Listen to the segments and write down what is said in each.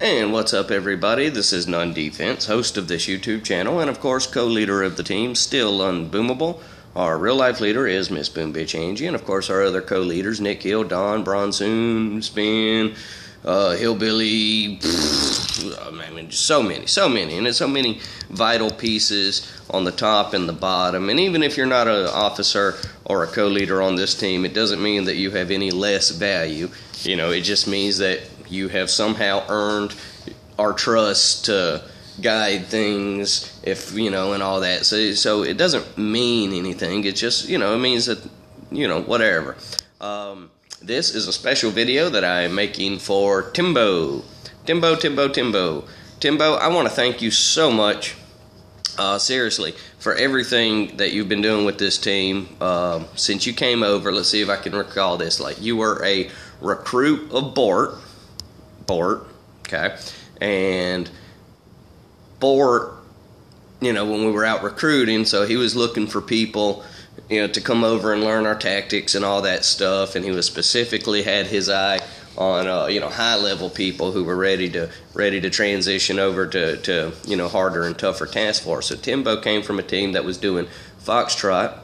And what's up, everybody? This is None Defense, host of this YouTube channel, and of course, co-leader of the team, still unboomable. Our real-life leader is Miss Boom Bitch Angie, and of course, our other co-leaders, Nick Hill, Don, Bronsoon, Spin, Hillbilly, I mean, so many, and there's so many vital pieces on the top and the bottom. And even if you're not an officer or a co-leader on this team, it doesn't mean that you have any less value. You know, it just means that you have somehow earned our trust to guide things, and all that. So it doesn't mean anything. It just, it means that, whatever. This is a special video that I'm making for Timbo. Timbo, I want to thank you so much, seriously, for everything that you've been doing with this team since you came over. Let's see if I can recall this. Like, you were a recruit of Bort, okay, and Bort, when we were out recruiting, so he was looking for people, to come over and learn our tactics and all that stuff, and he was specifically had his eye on, high-level people who were ready to transition over to harder and tougher task force. So Timbo came from a team that was doing foxtrot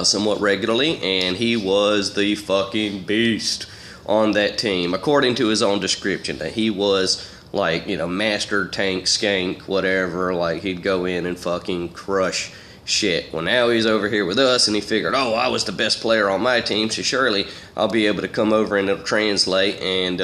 somewhat regularly, and he was the fucking beast on that team, according to his own description, that he was like, master tank skank, whatever. Like, he'd go in and fucking crush shit. Well, now he's over here with us, and he figured, I was the best player on my team, so surely I'll be able to come over and it'll translate. And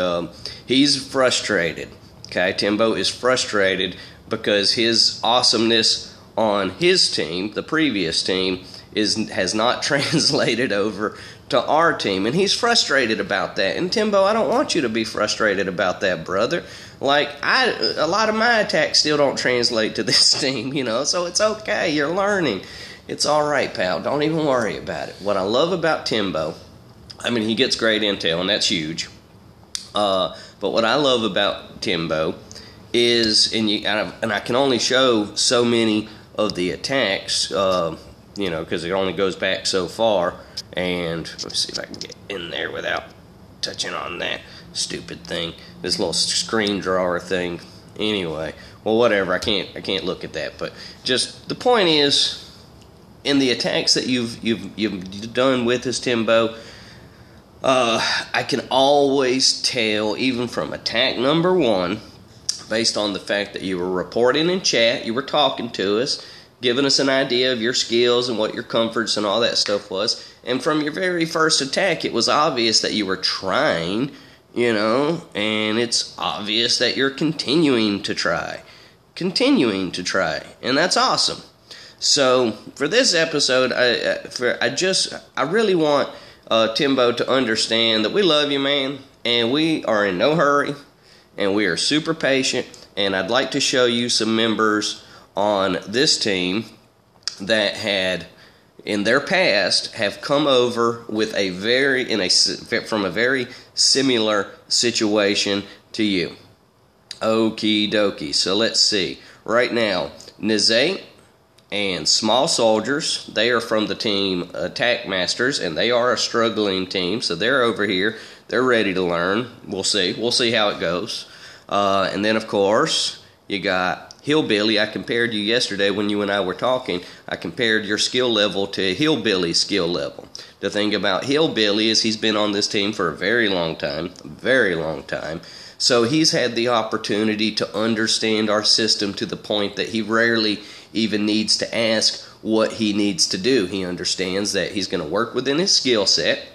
he's frustrated. Okay, Timbo is frustrated because his awesomeness on his team, the previous team, has not translated over to our team, and he's frustrated about that. And Timbo, I don't want you to be frustrated about that, brother. Like, a lot of my attacks still don't translate to this team, so it's okay. You're learning. It's all right, pal. Don't even worry about it. What I love about Timbo, he gets great intel, and that's huge. But what I love about Timbo is, and I can only show so many of the attacks, because it only goes back so far. And let's see if I can get in there without touching on that stupid thing, this little screen drawer thing. Anyway, well, whatever. I can't look at that. But just the point is, in the attacks that you've done with this Timbo, I can always tell, even from attack number 1, based on the fact that you were reporting in chat, you were talking to us, giving us an idea of your skills and what your comforts and all that stuff was. And from your very first attack, it was obvious that you were trying, and it's obvious that you're continuing to try. And that's awesome. So for this episode, I really want Timbo to understand that we love you, man, and we are in no hurry, and we are super patient, and I'd like to show you some members on this team that had, in their past, have come over with from a very similar situation to you. Okie dokie. So let's see. Right now, Nizate and Small Soldiers, they are from the team Attack Masters, and they are a struggling team, so they're over here. They're ready to learn. We'll see how it goes. And then, of course, you got Hillbilly. I compared you yesterday when you and I were talking. I compared your skill level to Hillbilly's skill level. The thing about Hillbilly is he's been on this team for a very long time. So he's had the opportunity to understand our system to the point that he rarely even needs to ask what he needs to do. He understands that he's going to work within his skill set.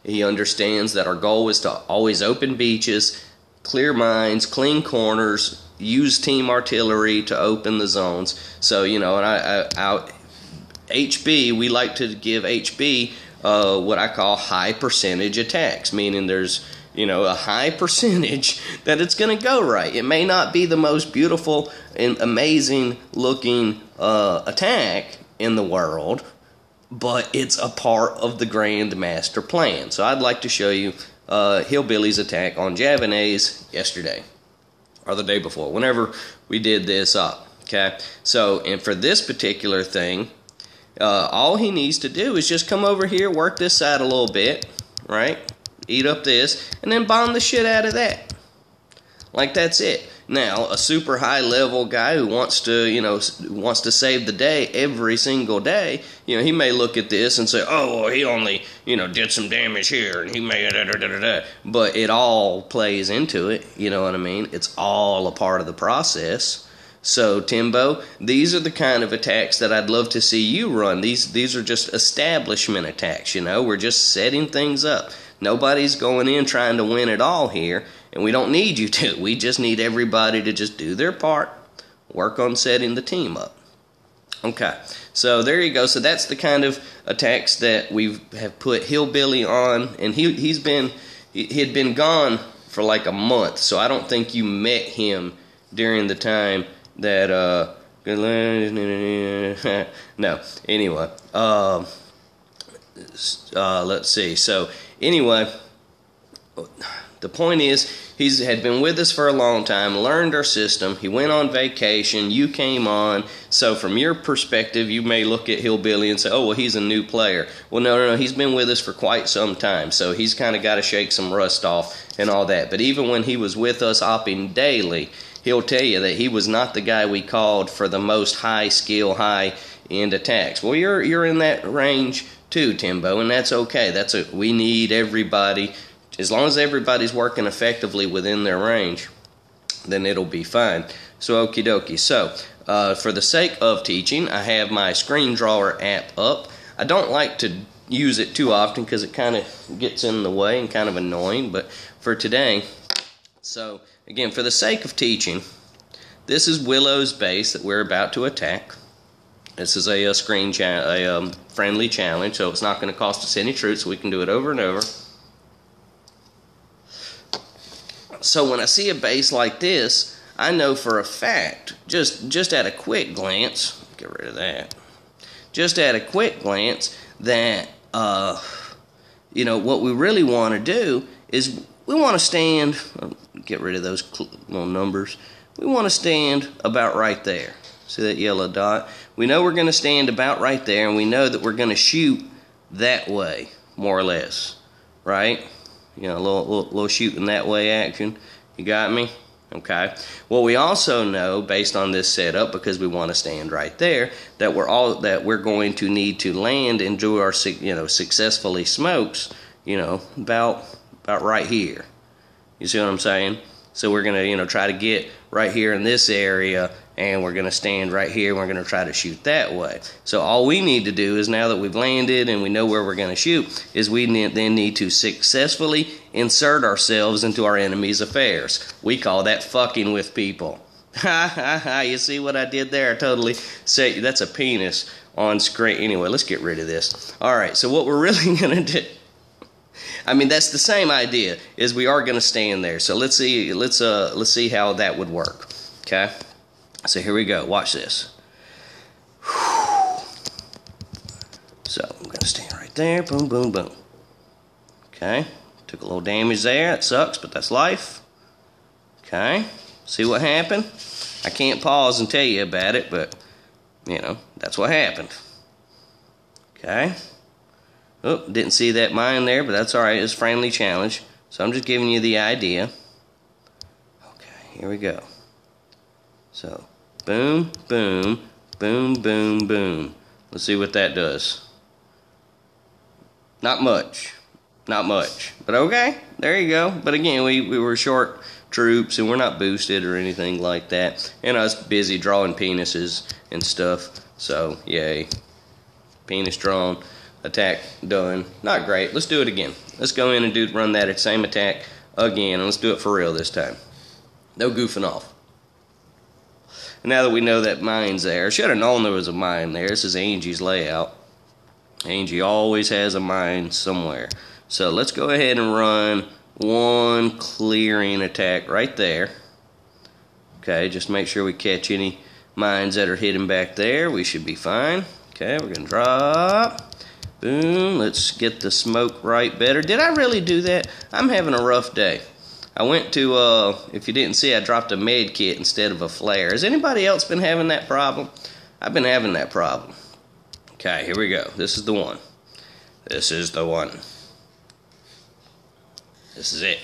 He understands that our goal is to always open beaches, clear mines, clean corners, use team artillery to open the zones. So, HB, we like to give HB what I call high percentage attacks, meaning there's, a high percentage that it's going to go right. It may not be the most beautiful and amazing looking attack in the world, but it's a part of the grand master plan. So I'd like to show you Hillbilly's attack on Javanese yesterday, or the day before, whenever we did this up, okay? So, and for this particular thing, all he needs to do is just come over here, work this side a little bit, right? Eat up this, and then bomb the shit out of that. Like, that's it. Now, a super high level guy who wants to save the day every single day, he may look at this and say, oh, well, he only, did some damage here, and he may da-da-da-da-da. But it all plays into it, you know what I mean? It's all a part of the process. So, Timbo, these are the kind of attacks that I'd love to see you run. These are just establishment attacks, We're just setting things up. Nobody's going in trying to win it all here, and we don't need you to. We just need everybody to just do their part, work on setting the team up. Okay, so there you go. So that's the kind of attacks that we have put Hillbilly on, and he had been gone for like a month, so I don't think you met him during the time that no. Anyway, let's see. So anyway, the point is, he's had been with us for a long time, learned our system. He went on vacation. You came on. So from your perspective, you may look at Hillbilly and say, oh, well, he's a new player. Well, no. He's been with us for quite some time. So he's kind of got to shake some rust off and all that. But even when he was with us opping daily, he'll tell you that he was not the guy we called for the most high skill, high end attacks. Well, you're in that range too, Timbo, and that's okay. We need everybody. As long as everybody's working effectively within their range, then it'll be fine. So, okie dokie. So, for the sake of teaching, I have my screen drawer app up. I don't like to use it too often because it kind of gets in the way and kind of annoying, but for today, so again, for the sake of teaching, this is Willow's base that we're about to attack. This is a friendly challenge, so it's not going to cost us any troops. So we can do it over and over. So when I see a base like this, I know for a fact, just at a quick glance, get rid of that. Just at a quick glance, that what we really want to do is we want to stand. Get rid of those little numbers. We want to stand about right there. See that yellow dot? We know we're going to stand about right there, and we know that we're going to shoot that way, more or less, right? A little shooting that way action. You got me? Okay. Well, we also know, based on this setup, because we want to stand right there, that we're going to need to land and do our successfully smokes. About right here. You see what I'm saying? So we're going to try to get right here in this area, and we're going to stand right here, and we're going to try to shoot that way. So all we need to do is, now that we've landed and we know where we're going to shoot, is we then need to successfully insert ourselves into our enemy's affairs. We call that fucking with people. Ha ha ha, you see what I did there? I totally say that's a penis on screen. Anyway, let's get rid of this. Alright, so what we're really going to do, that's the same idea, is we are going to stand there. So let's see how that would work. Okay? So here we go. Watch this. So I'm going to stand right there. Boom, boom, boom. Okay. Took a little damage there. It sucks, but that's life. Okay. See what happened? I can't pause and tell you about it, but, that's what happened. Okay. Oh, didn't see that mine there, but that's alright. It's a friendly challenge. So I'm just giving you the idea. Okay, here we go. So, boom, boom, boom, boom, boom. Let's see what that does. Not much. Not much. But okay, there you go. But again, we were short troops, and we're not boosted or anything like that. And I was busy drawing penises and stuff. So, yay. Penis drawn. Attack done. Not great. Let's do it again. Let's go in and run that same attack again. And let's do it for real this time. No goofing off. And now that we know that mine's there, I should have known there was a mine there. This is Angie's layout. Angie always has a mine somewhere. So let's go ahead and run one clearing attack right there. Okay, just make sure we catch any mines that are hidden back there. We should be fine. Okay, we're going to drop. Boom, let's get the smoke right better. Did I really do that? I'm having a rough day. I went to, if you didn't see, I dropped a med kit instead of a flare. Has anybody else been having that problem? I've been having that problem. Okay, here we go. This is the one. This is the one. This is it.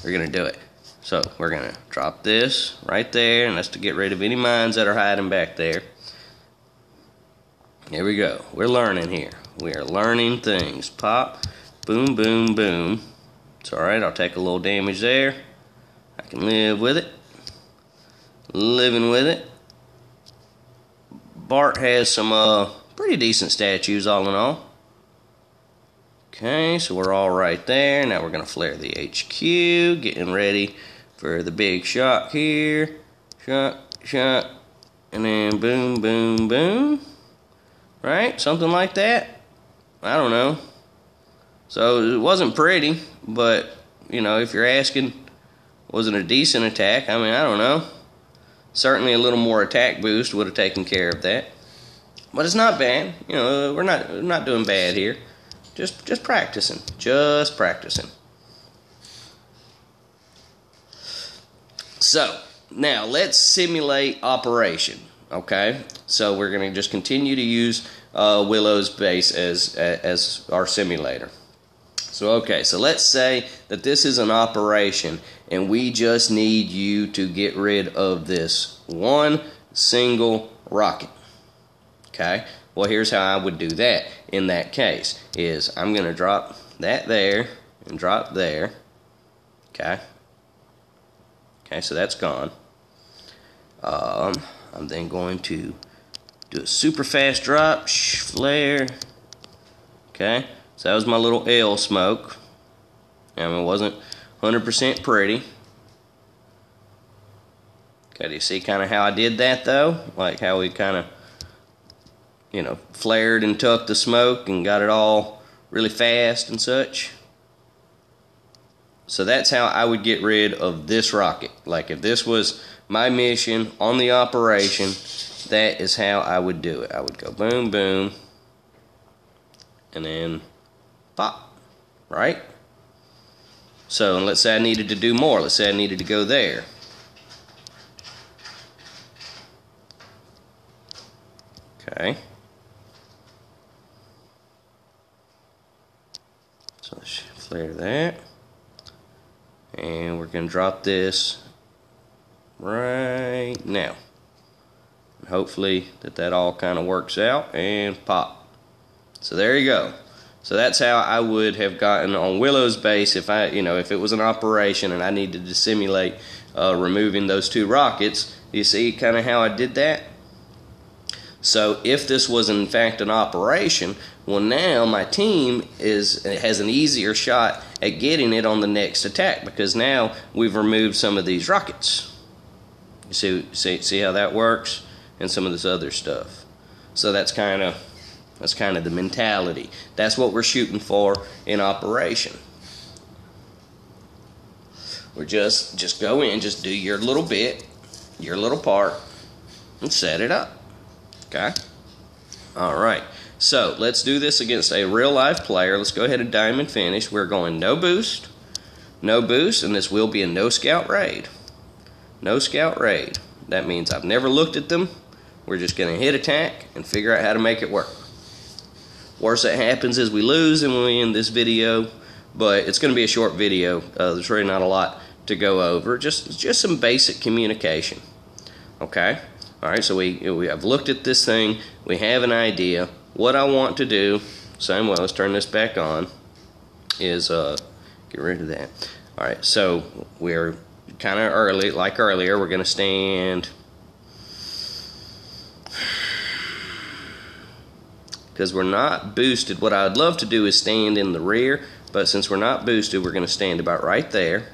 We're going to do it. So we're going to drop this right there, and that's to get rid of any mines that are hiding back there. Here we go. We're learning here. We are learning things. Pop, boom, boom, boom. It's alright, I'll take a little damage there. I can live with it. Living with it. Bart has some pretty decent statues all in all. Okay, so we're all right there. Now we're going to flare the HQ, getting ready for the big shot here. Shot, shot, and then boom, boom, boom. Right? Something like that. I don't know. So it wasn't pretty, but, you know, if you're asking, was it a decent attack? I mean, I don't know. Certainly a little more attack boost would have taken care of that. But it's not bad. You know, we're not doing bad here. Just practicing. Just practicing. So, now let's simulate operation. Okay? So we're going to just continue to use Willow's base as our simulator. So, okay, so let's say that this is an operation and we just need you to get rid of this one single rocket. Okay, well, here's how I would do that in that case is I'm going to drop that there and drop there. Okay, so that's gone. I'm then going to do a super fast drop, flare. Okay, so that was my little L smoke. I mean, it wasn't 100% pretty. Okay, do you see kind of how I did that though? Like how we kind of, you know, flared and tucked the smoke and got it all really fast and such. So that's how I would get rid of this rocket. Like if this was my mission on the operation, that is how I would do it. I would go boom, boom, and then pop, right? So and let's say I needed to do more. Let's say I needed to go there. Okay. So let's flare that. And we're going to drop this right now. And hopefully that all kind of works out and pop. So there you go. So that's how I would have gotten on Willow's base if if it was an operation and I needed to simulate removing those two rockets. You see kind of how I did that? So if this was in fact an operation, well now my team has an easier shot at getting it on the next attack because now we've removed some of these rockets. You see how that works? And some of this other stuff. So that's kind of the mentality. That's what we're shooting for in operation. We're just go in, just do your little bit, your little part, and set it up. Okay? Alright, so let's do this against a real life player. Let's go ahead and diamond finish. We're going no boost, and this will be a no scout raid. No scout raid. That means I've never looked at them. We're just going to hit attack and figure out how to make it work. Worst that happens is we lose and we end this video, but it's going to be a short video. There's really not a lot to go over. Just some basic communication. Okay? Alright, so we have looked at this thing. We have an idea. What I want to do, same way, let's turn this back on, is get rid of that. Alright, so we're kind of early, like earlier, we're going to stand, because we're not boosted. What I would love to do is stand in the rear, but since we're not boosted, we're going to stand about right there.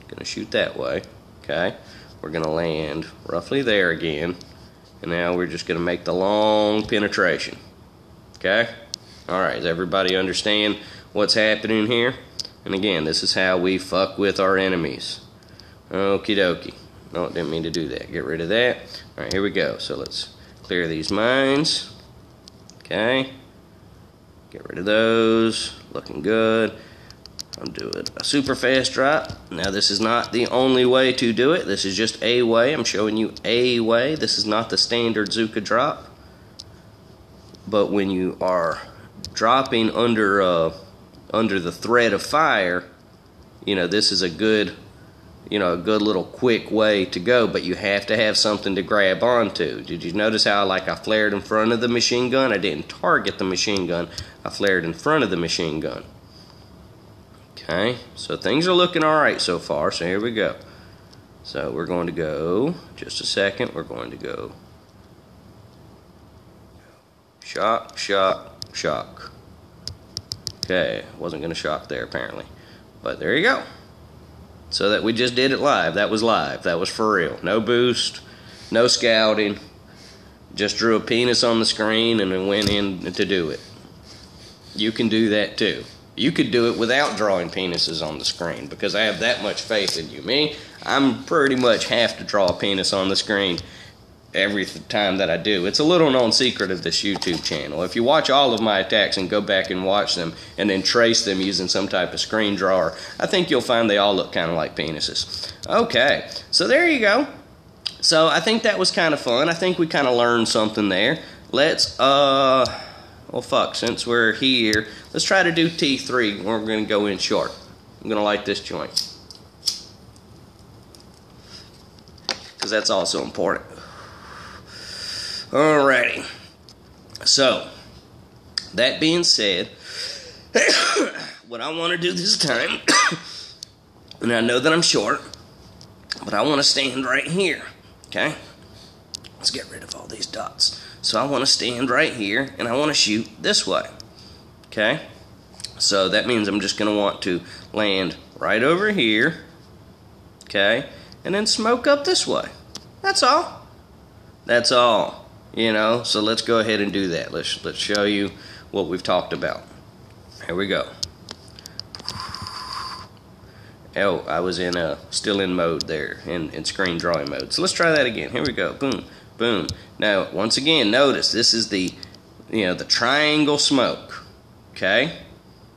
Going to shoot that way, okay? We're going to land roughly there again, and now we're just going to make the long penetration. Okay? Alright, does everybody understand what's happening here? And again, this is how we fuck with our enemies. Okie dokie. No, didn't mean to do that. Get rid of that. Alright, here we go. So let's clear these mines. Okay? Get rid of those. Looking good. I'm doing a super fast drop. Now this is not the only way to do it. This is just a way. I'm showing you a way. This is not the standard Zuka drop. But when you are dropping under the threat of fire, this is a good a good little quick way to go, but you have to have something to grab onto. Did you notice how I flared in front of the machine gun? I didn't target the machine gun. I flared in front of the machine gun. Okay, so things are looking all right so far, so here we go. So we're going to go, just a second, we're going to go shock, shock, shock. Okay, wasn't going to shock there apparently, but there you go. So that we just did it live. That was live. That was for real. No boost, no scouting. Just drew a penis on the screen and then went in to do it. You can do that too. You could do it without drawing penises on the screen, because I have that much faith in you. Me, I'm pretty much have to draw a penis on the screen every time that I do. It's a little known secret of this YouTube channel. If you watch all of my attacks and go back and watch them and then trace them using some type of screen drawer, I think you'll find they all look kind of like penises. Okay, so there you go. So I think that was kind of fun. I think we kind of learned something there. Let's, well fuck, since we're here, let's try to do T3. We're going to go in short. I'm going to light this joint, because that's also important. Alrighty, so that being said, what I want to do this time, and I know that I'm short, but I want to stand right here, okay? Let's get rid of all these dots. So I want to stand right here, and I want to shoot this way, okay? So that means I'm just going to want to land right over here, okay? And then smoke up this way. That's all. That's all. So let's go ahead and do that. Let's show you what we've talked about. Here we go. Oh, I was still in mode there, in screen drawing mode. So let's try that again. Here we go. Boom, boom. Now, once again, notice this is the triangle smoke. Okay?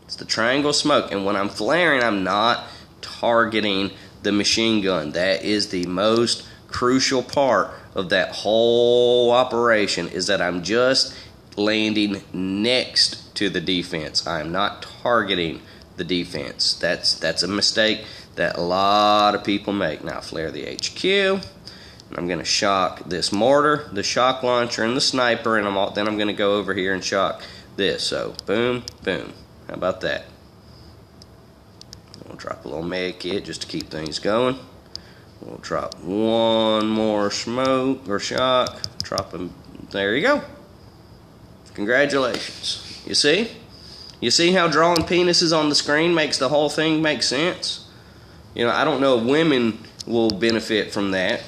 It's the triangle smoke, and when I'm flaring, I'm not targeting the machine gun. That is the most crucial part of that whole operation, is that I'm just landing next to the defense. I'm not targeting the defense. That's a mistake that a lot of people make. Now flare the HQ, and I'm going to shock this mortar, the shock launcher, and the sniper, and then I'm going to go over here and shock this. So boom, boom. How about that? We'll drop a little med kit just to keep things going. We'll drop one more smoke or shock. Drop them. There you go. Congratulations. You see? You see how drawing penises on the screen makes the whole thing make sense? I don't know if women will benefit from that.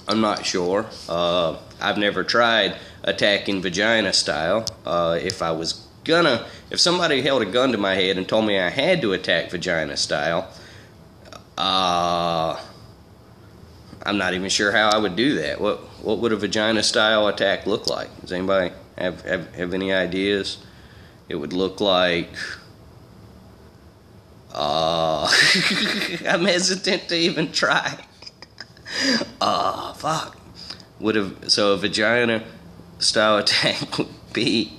I'm not sure. I've never tried attacking vagina style. If somebody held a gun to my head and told me I had to attack vagina style, I'm not even sure how I would do that. What would a vagina style attack look like? Does anybody have any ideas? It would look like I'm hesitant to even try. Fuck. So a vagina style attack would be,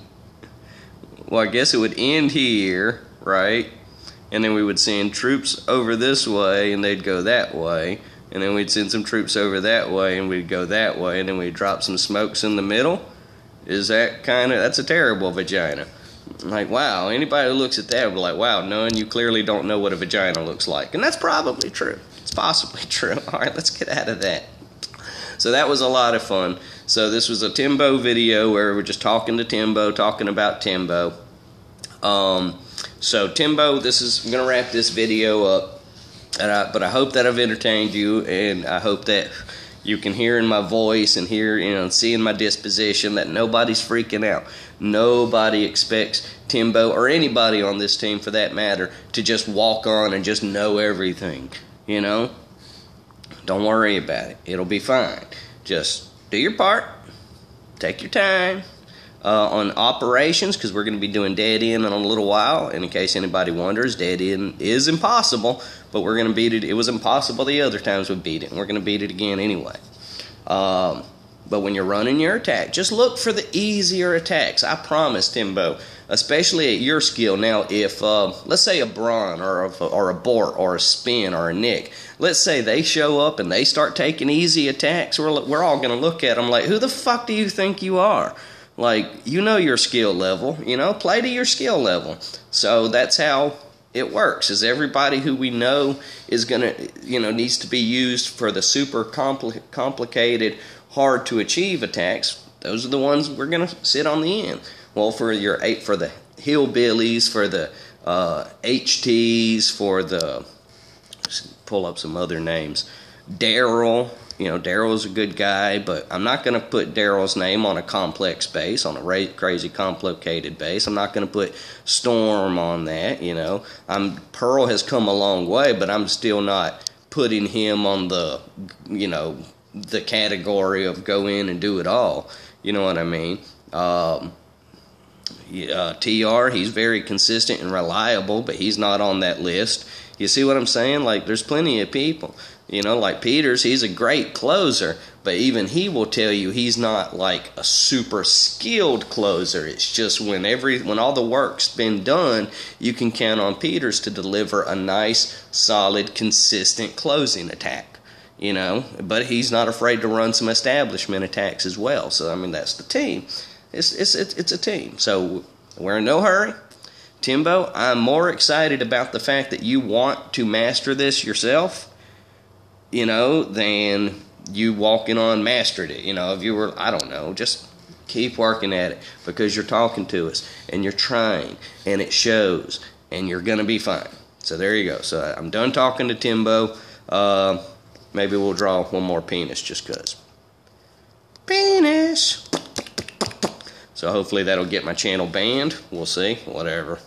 well, I guess it would end here, right? And then we would send troops over this way, and they'd go that way. And then we'd send some troops over that way, and we'd go that way, and then we'd drop some smokes in the middle. That's a terrible vagina. Like, wow, anybody who looks at that would be like, wow, None, you clearly don't know what a vagina looks like. And that's probably true. It's possibly true. All right, let's get out of that. So that was a lot of fun. So this was a Timbo video where we're just talking to Timbo, talking about Timbo. So Timbo, I'm going to wrap this video up. But I hope that I've entertained you, and I hope that you can hear in my voice and hear, see in my disposition that nobody's freaking out. Nobody expects Timbo, or anybody on this team for that matter, to just walk on and just know everything. Don't worry about it. It'll be fine. Just do your part. Take your time. On operations, because we're going to be doing dead end in a little while, and in case anybody wonders, dead end is impossible, but we're going to beat it. It was impossible the other times we beat it, and we're going to beat it again anyway. But when you're running your attack, just look for the easier attacks. I promise, Timbo, especially at your skill. Now, if let's say a Braun or a Bort or a Spin or a Nick, let's say they show up and they start taking easy attacks, we're all going to look at them like, who the fuck do you think you are? Like, you know your skill level, you know, play to your skill level. So that's how it works, is everybody who we know is going to, you know, needs to be used for the super complicated, hard to achieve attacks. Those are the ones we're going to sit on the end. Well, for the hillbillies, for the HTs, for the, pull up some other names, Daryl. You know, Daryl's a good guy, but I'm not going to put Daryl's name on a complex base, on a crazy complicated base. I'm not going to put Storm on that, you know. Pearl has come a long way, but I'm still not putting him on the, you know, the category of go in and do it all. You know what I mean? TR, he's very consistent and reliable, but he's not on that list. You see what I'm saying? Like, there's plenty of people. You know, like Peters, he's a great closer, but even he will tell you he's not like a super skilled closer. It's just when all the work's been done, you can count on Peters to deliver a nice, solid, consistent closing attack. You know, but he's not afraid to run some establishment attacks as well. So I mean, that's the team. It's a team. So we're in no hurry. Timbo, I'm more excited about the fact that you want to master this yourself, you know, than you walking on mastered it. You know, if you were, I don't know, just keep working at it, because you're talking to us and you're trying and it shows and you're going to be fine. So there you go. So I'm done talking to Timbo. Maybe we'll draw one more penis just because. Penis! So hopefully that'll get my channel banned. We'll see. Whatever.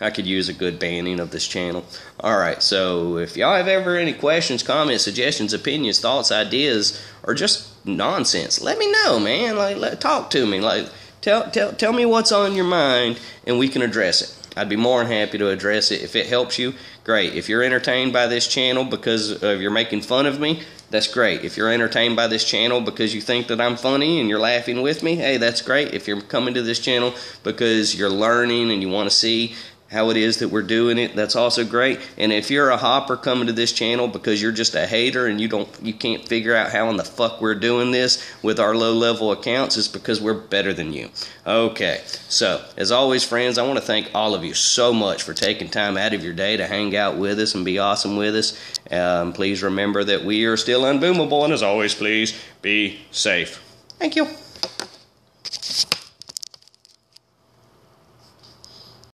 I could use a good banning of this channel. Alright, so if y'all have ever any questions, comments, suggestions, opinions, thoughts, ideas, or just nonsense, let me know, man. Like, talk to me. Like, tell me what's on your mind, and we can address it. I'd be more than happy to address it. If it helps you, great. If you're entertained by this channel because you're making fun of me, that's great. If you're entertained by this channel because you think that I'm funny and you're laughing with me, hey, that's great. If you're coming to this channel because you're learning and you want to see how it is that we're doing it, that's also great. And if you're a hopper coming to this channel because you're just a hater and you can't figure out how in the fuck we're doing this with our low-level accounts, it's because we're better than you. Okay, so as always, friends, I want to thank all of you so much for taking time out of your day to hang out with us and be awesome with us. Please remember that we are still unboomable, and as always, please be safe. Thank you.